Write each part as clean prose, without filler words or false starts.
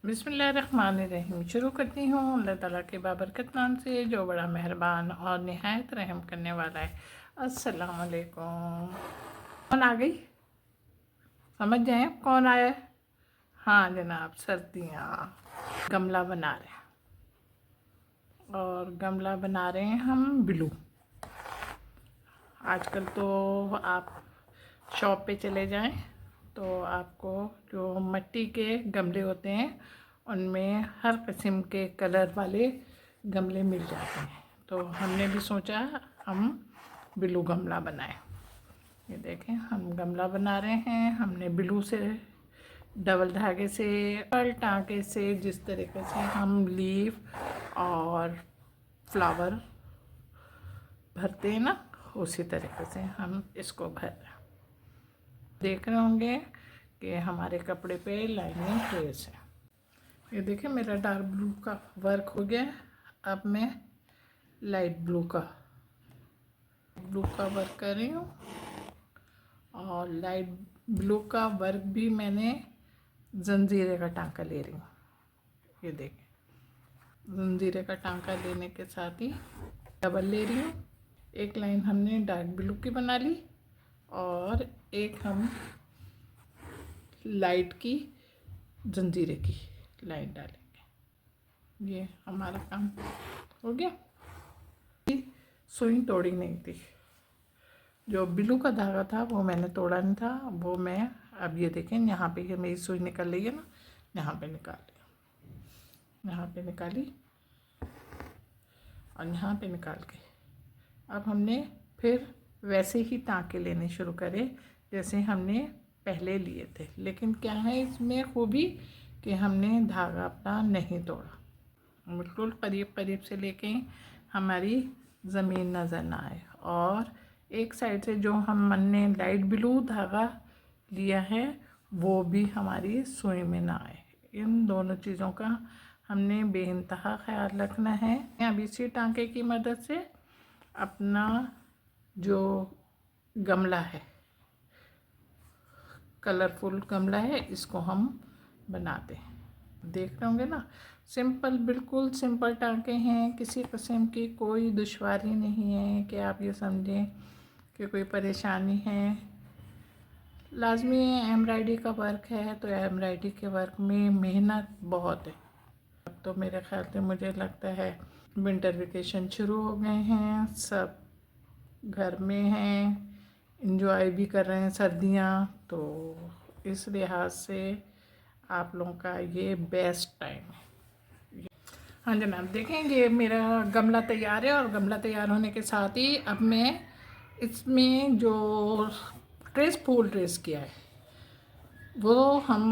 बिस्मिल्लाहिर्रहमानिर्रहीम। शुरू करती हूँ अल्लाह ताला के बाबरकत नाम से जो बड़ा मेहरबान और निहायत रहम करने वाला है। अस्सलाम वालेकुम। कौन आ गई? समझ जाए कौन आया है? हाँ जनाब, सर्दियाँ। गमला बना रहे हैं और गमला बना रहे हैं हम ब्लू। आजकल तो आप शॉप पे चले जाएं तो आपको जो मिट्टी के गमले होते हैं उनमें हर किस्म के कलर वाले गमले मिल जाते हैं। तो हमने भी सोचा हम ब्लू गमला बनाएं। ये देखें, हम गमला बना रहे हैं। हमने ब्लू से डबल धागे से और टाँके से जिस तरीके से हम लीफ और फ्लावर भरते हैं ना, उसी तरीके से हम इसको भर रहे हैं। देख रहे होंगे कि हमारे कपड़े पे लाइनिंग ट्रेस है। ये देखिए, मेरा डार्क ब्लू का वर्क हो गया। अब मैं लाइट ब्लू का वर्क कर रही हूँ और लाइट ब्लू का वर्क भी मैंने जंजीरे का टांका ले रही हूँ। ये देखिए, जंजीरे का टांका लेने के साथ ही डबल ले रही हूँ। एक लाइन हमने डार्क ब्लू की बना ली और एक हम लाइट की जंजीरे की लाइन डालेंगे। ये हमारा काम हो गया। सुई तोड़ी नहीं थी, जो ब्लू का धागा था वो मैंने तोड़ा नहीं था। वो मैं अब ये देखें, यहाँ पे मेरी सुई निकल रही है ना, यहाँ पे निकाल ली, यहाँ पे निकाली और यहाँ पे निकाल के अब हमने फिर वैसे ही टाँके लेने शुरू करे जैसे हमने पहले लिए थे। लेकिन क्या है इसमें खूबी कि हमने धागा अपना नहीं तोड़ा। बिल्कुल करीब करीब से लेके हमारी ज़मीन नज़र ना आए। और एक साइड से जो हमने लाइट ब्लू धागा लिया है वो भी हमारी सुई में ना आए। इन दोनों चीज़ों का हमने बेइंतहा ख्याल रखना है। अब इसी टाँके की मदद से अपना जो गमला है, कलरफुल गमला है, इसको हम बनाते हैं। देख रहे होंगे ना, सिंपल, बिल्कुल सिंपल टाँके हैं। किसी किस्म की कोई दुश्वारी नहीं है कि आप ये समझें कि कोई परेशानी है। लाजमी एम्ब्रॉयडरी का वर्क है तो एम्ब्रॉयडरी के वर्क में मेहनत बहुत है। अब तो मेरे ख्याल से मुझे लगता है विंटर वेकेशन शुरू हो गए हैं, सब घर में हैं, इंजॉय भी कर रहे हैं सर्दियाँ। तो इस लिहाज से आप लोगों का ये बेस्ट टाइम है। हाँ जनाब, देखेंगे मेरा गमला तैयार है और गमला तैयार होने के साथ ही अब मैं इसमें जो फूल ट्रेस किया है वो हम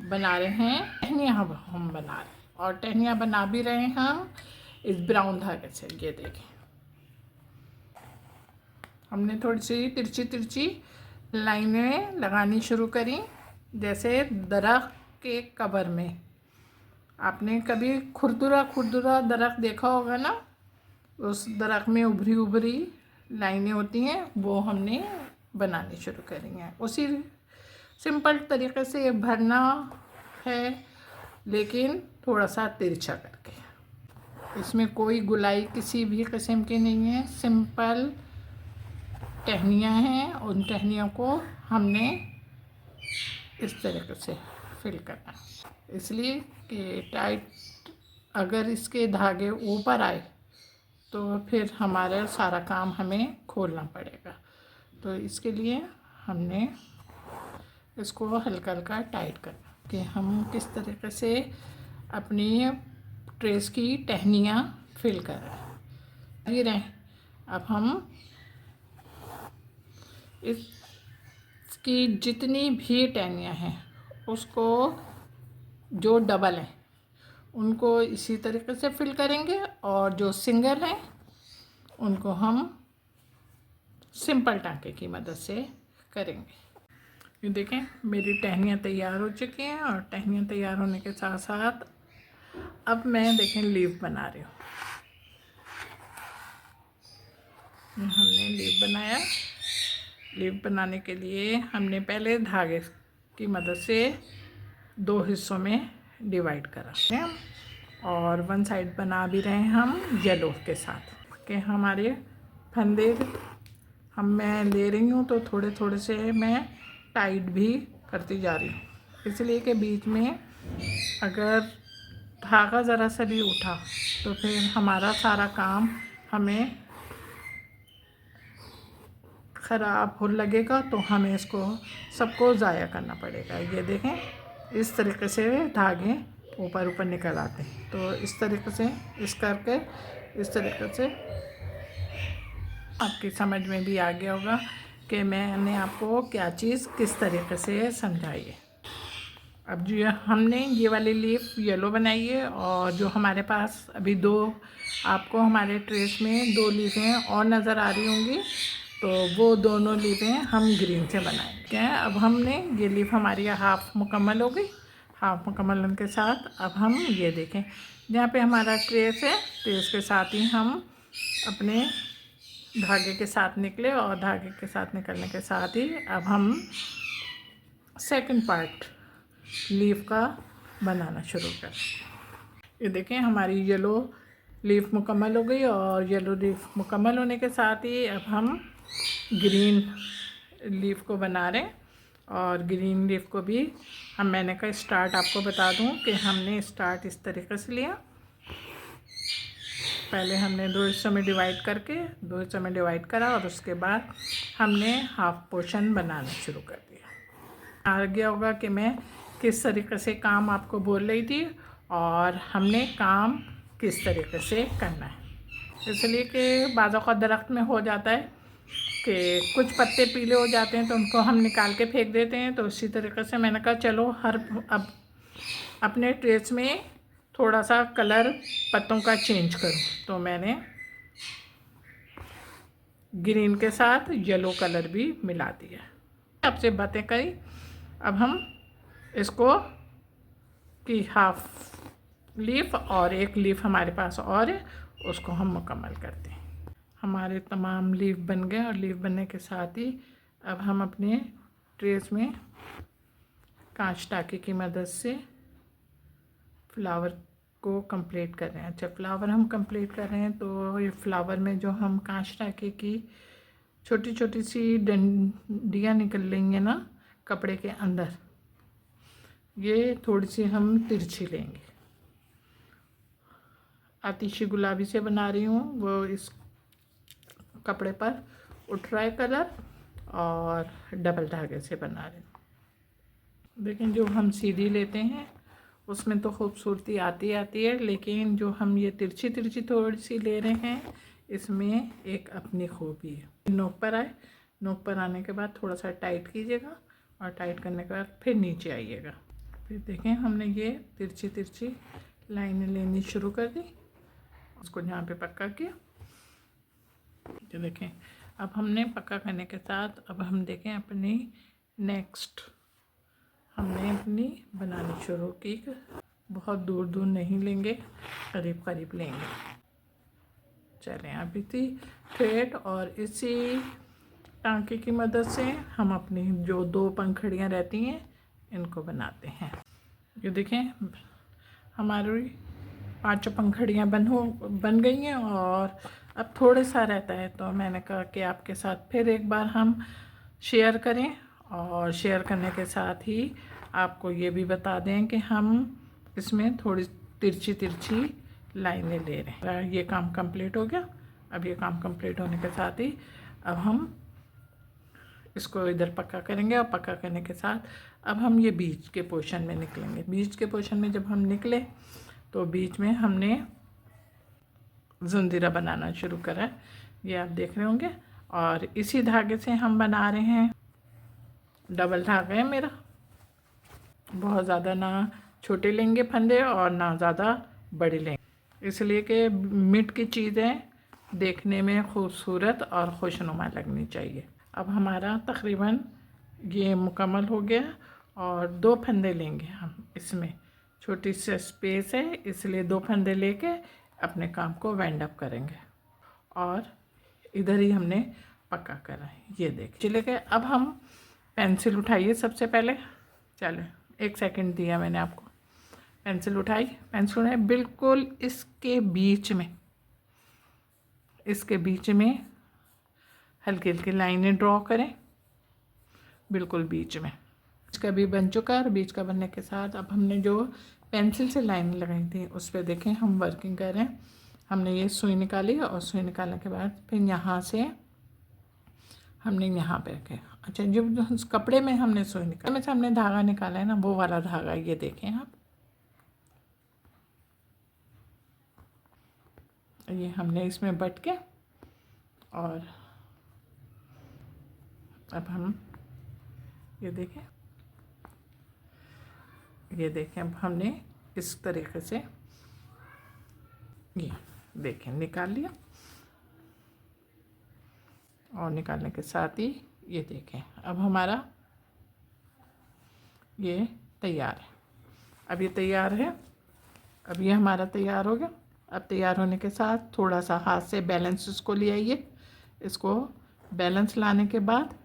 बना रहे हैं। टहनियाँ हम बना रहे हैं और टहनियाँ बना भी रहे हैं हम इस ब्राउन धागे से। ये देखें, हमने थोड़ी सी तिरछी तिरछी लाइनें लगानी शुरू करी, जैसे दरख्त के कबर में। आपने कभी खुरदुरा दरख्त देखा होगा ना, उस दरख्त में उभरी उभरी लाइनें होती हैं, वो हमने बनानी शुरू करी हैं। उसी सिंपल तरीके से ये भरना है, लेकिन थोड़ा सा तिरछा करके। इसमें कोई गुलाई किसी भी किस्म की नहीं है, सिंपल टहनियाँ हैं। उन टहनियों को हमने इस तरीके से फिल करना, इसलिए कि टाइट अगर इसके धागे ऊपर आए तो फिर हमारा सारा काम हमें खोलना पड़ेगा। तो इसके लिए हमने इसको हल्का हल्का टाइट करना कि हम किस तरीके से अपनी ट्रेस की टहनियाँ फिल कर रहे हैं। अब हम इसकी जितनी भी टहनियाँ हैं उसको जो डबल हैं उनको इसी तरीके से फिल करेंगे और जो सिंगल हैं उनको हम सिंपल टाँके की मदद से करेंगे। ये देखें, मेरी टहनियाँ तैयार हो चुकी हैं और टहनियाँ तैयार होने के साथ साथ अब मैं देखें लीफ बना रही हूँ। हमने लीफ बनाया। लीफ बनाने के लिए हमने पहले धागे की मदद से 2 हिस्सों में डिवाइड करा है हम, और वन साइड बना भी रहे हैं हम येलो के साथ के हमारे फंदे मैं ले रही हूँ, तो थोड़े थोड़े से मैं टाइट भी करती जा रही हूँ, इसलिए कि बीच में अगर धागा ज़रा सा भी उठा तो फिर हमारा सारा काम हमें ख़राब हो लगेगा, तो हमें इसको सबको ज़ाया करना पड़ेगा। ये देखें इस तरीके से धागे ऊपर ऊपर निकल आते हैं, तो इस तरीके से इस करके इस तरीके से आपकी समझ में भी आ गया होगा कि मैंने आपको क्या चीज़ किस तरीके से समझाई है। अब जो हमने ये वाली लीफ येलो बनाई है, और जो हमारे पास अभी दो आपको हमारे ट्रेस में दो लीफें और नज़र आ रही होंगी, तो वो दोनों लीफें हम ग्रीन से बनाएंगे। अब हमने ये लीफ हमारी हाफ़ मुकम्मल हो गई। हाफ़ मुकम्मल होने के साथ अब हम ये देखें जहाँ पे हमारा ट्रेस है, ट्रेस के साथ ही हम अपने धागे के साथ निकले, और धागे के साथ निकलने के साथ ही अब हम सेकंड पार्ट लीफ का बनाना शुरू कर। ये देखें हमारी येलो लीफ मुकम्मल हो गई, और येलो लीफ मुकम्मल होने के साथ ही अब हम ग्रीन लीफ को बना रहे हैं। और ग्रीन लीफ को भी मैंने कहा स्टार्ट आपको बता दूं कि हमने स्टार्ट इस तरीके से लिया। पहले हमने दो हिस्सों में डिवाइड करके दो हिस्सों में डिवाइड करा, और उसके बाद हमने हाफ पोर्शन बनाना शुरू कर दिया। आ गया होगा कि मैं किस तरीके से काम आपको बोल रही थी, और हमने काम किस तरीके से करना है। इसलिए कि बाज़ों का दरख्त में हो जाता है कि कुछ पत्ते पीले हो जाते हैं तो उनको हम निकाल के फेंक देते हैं, तो इसी तरीके से मैंने कहा चलो अब अपने ट्रेस में थोड़ा सा कलर पत्तों का चेंज करूं, तो मैंने ग्रीन के साथ येलो कलर भी मिला दिया। आपसे बातें करी, अब हम इसको की हाफ लीफ और एक लीफ हमारे पास और है, उसको हम मुकम्मल करते हैं। हमारे तमाम लीफ बन गए, और लीफ बनने के साथ ही अब हम अपने ट्रेस में कांच टाँके की मदद से फ्लावर को कंप्लीट कर रहे हैं। अच्छा, फ्लावर हम कंप्लीट कर रहे हैं, तो ये फ्लावर में जो हम कांच टाँके की छोटी छोटी सी डंडियाँ निकल रही हैं ना कपड़े के अंदर, ये थोड़ी सी हम तिरछी लेंगे। आतिशी गुलाबी से बना रही हूँ, वो इस कपड़े पर उठ रहा है कलर, और डबल धागे से बना रही हूँ। लेकिन जो हम सीधी लेते हैं उसमें तो खूबसूरती आती है, लेकिन जो हम ये तिरछी तिरछी थोड़ी सी ले रहे हैं, इसमें एक अपनी खूबी है। नोक पर आए, नोक पर आने के बाद थोड़ा सा टाइट कीजिएगा, और टाइट करने के बाद फिर नीचे आइएगा। फिर देखें हमने ये तिरछी तिरछी लाइनें लेनी शुरू कर दी, उसको यहाँ पे पक्का किया। तो देखें अब हमने पक्का करने के साथ अब हम देखें अपनी नेक्स्ट हमने अपनी बनानी शुरू की। बहुत दूर दूर नहीं लेंगे, करीब करीब लेंगे। चलें अब इसी थ्रेड और इसी टांके की मदद से हम अपनी जो दो पंखुड़ियाँ रहती हैं इनको बनाते हैं। ये देखें हमारी 5 पंखुड़ियाँ बन गई हैं, और अब थोड़ा सा रहता है, तो मैंने कहा कि आपके साथ फिर एक बार हम शेयर करें, और शेयर करने के साथ ही आपको ये भी बता दें कि हम इसमें थोड़ी तिरछी तिरछी लाइनें ले रहे हैं। ये काम कंप्लीट हो गया। अब ये काम कंप्लीट होने के साथ ही अब हम इसको इधर पक्का करेंगे, और पक्का करने के साथ अब हम ये बीच के पोर्शन में निकलेंगे। बीच के पोर्शन में जब हम निकले तो बीच में हमने जंजीरा बनाना शुरू करा, ये आप देख रहे होंगे। और इसी धागे से हम बना रहे हैं, डबल धागा है मेरा, बहुत ज़्यादा ना छोटे लेंगे फंदे और ना ज़्यादा बड़े लेंगे, इसलिए कि मिट की चीज़ें देखने में खूबसूरत और खुशनुमा लगनी चाहिए। अब हमारा तकरीबन ये मुकम्मल हो गया, और 2 फंदे लेंगे हम। इसमें छोटी सी स्पेस है, इसलिए 2 फंदे लेके अपने काम को वाइंड अप करेंगे, और इधर ही हमने पक्का करा है। ये देख चले गए। अब हम पेंसिल उठाइए सबसे पहले, चले 1 सेकंड दिया मैंने आपको। पेंसिल उठाई, बिल्कुल इसके बीच में हल्की हल्की लाइनें ड्रॉ करें, बिल्कुल बीच में। बीच का भी बन चुका है और बीच का बनने के साथ अब हमने जो पेंसिल से लाइन लगाई थी उस पर देखें हम वर्किंग कर रहे हैं। हमने ये सुई निकाली और सुई निकालने के बाद फिर यहाँ से हमने यहाँ पे रखे। अच्छा, जो उस कपड़े में हमने सुई निकाली में से हमने धागा निकाला है ना, वो वाला धागा ये देखें आप, ये हमने इसमें बट के और अब हम ये देखें अब हमने इस तरीके से ये देखें निकाल लिया और निकालने के साथ ही ये देखें अब हमारा ये तैयार है। अब ये तैयार है, अब ये हमारा तैयार हो गया। अब तैयार होने के साथ थोड़ा सा हाथ से बैलेंस इसको ले आइए। इसको बैलेंस लाने के बाद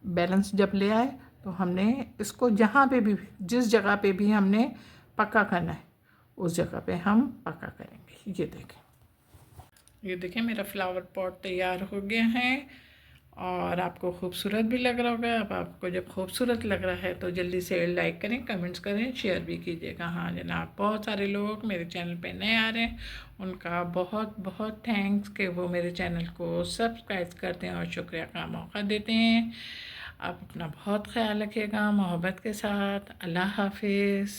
बैलेंस जब ले आए तो हमने इसको जहाँ पे भी जिस जगह पे भी हमने पक्का करना है उस जगह पे हम पक्का करेंगे। ये देखें मेरा फ्लावर पॉट तैयार हो गया है और आपको खूबसूरत भी लग रहा होगा। अब आपको जब खूबसूरत लग रहा है तो जल्दी से लाइक करें, कमेंट्स करें, शेयर भी कीजिएगा। हाँ जनाब, बहुत सारे लोग मेरे चैनल पे नए आ रहे हैं, उनका बहुत बहुत थैंक्स कि वो मेरे चैनल को सब्सक्राइब करते हैं और शुक्रिया का मौका देते हैं। आप अपना बहुत ख्याल रखिएगा मोहब्बत के साथ। अल्लाह हाफिज़।